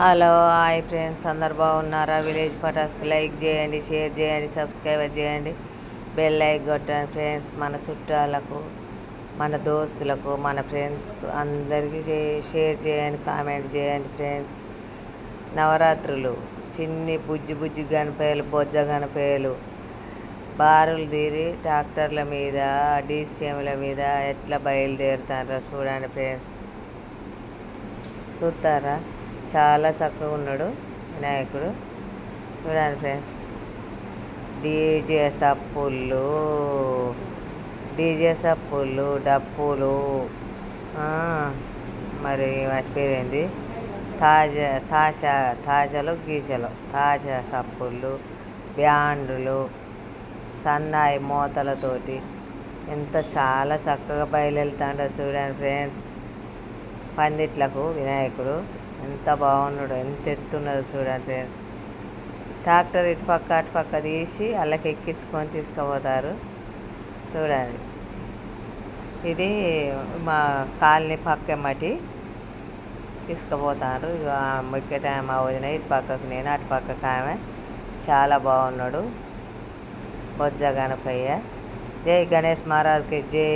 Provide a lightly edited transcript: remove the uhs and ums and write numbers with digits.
Hello hi friends, అందరు బాగున్నారా? Village పటాస్కి like చేయండి, షేర్ చేయండి, సబ్స్క్రైబ్ చేయండి, బెల్ లైక్ కొట్టండి ఫ్రెండ్స్. మన చుట్టాలకు, మన దోస్తులకు, మన ఫ్రెండ్స్కు అందరికీ షేర్ చేయండి, కామెంట్ చేయండి ఫ్రెండ్స్. నవరాత్రులు చిన్ని బుజ్జి బుజ్జి గణపయ్యలు, బొజ్జ గణపయ్యలు బారులు తీరి ట్రాక్టర్ల మీద, డీసీఎంల మీద ఎట్లా బయలుదేరుతారో చూడండి ఫ్రెండ్స్. చూస్తారా? చాలా చక్కగా ఉన్నాడు వినాయకుడు. చూడండి ఫ్రెండ్స్. డీజే సప్పుళ్ళు, డప్పులు, మరి వాటి పేరేంది, తాజాలు గీజలు, తాజా సప్పుళ్ళు, బ్యాండులు, సన్నాయి మోతలతోటి ఎంత చాలా చక్కగా బయలుదేరుతాడో చూడండి ఫ్రెండ్స్. పందిట్లకు వినాయకుడు ఎంత బాగున్నాడు, ఎంత ఎత్తున్నదో చూడండి ఫ్రెండ్స్. ట్రాక్టర్ ఇటుపక్క అటుపక్క తీసి అల్లకి ఎక్కించుకొని తీసుకుపోతారు చూడండి. ఇది మా కాలనీ పక్కమ్మటి తీసుకుపోతారు. ఇక మా వదిన ఇటు పక్కకు, నేను అటు పక్కకు ఆమె. చాలా బాగున్నాడు బొజ్జ గణపయ్య. జై గణేష్ మహారాజ్కి జై.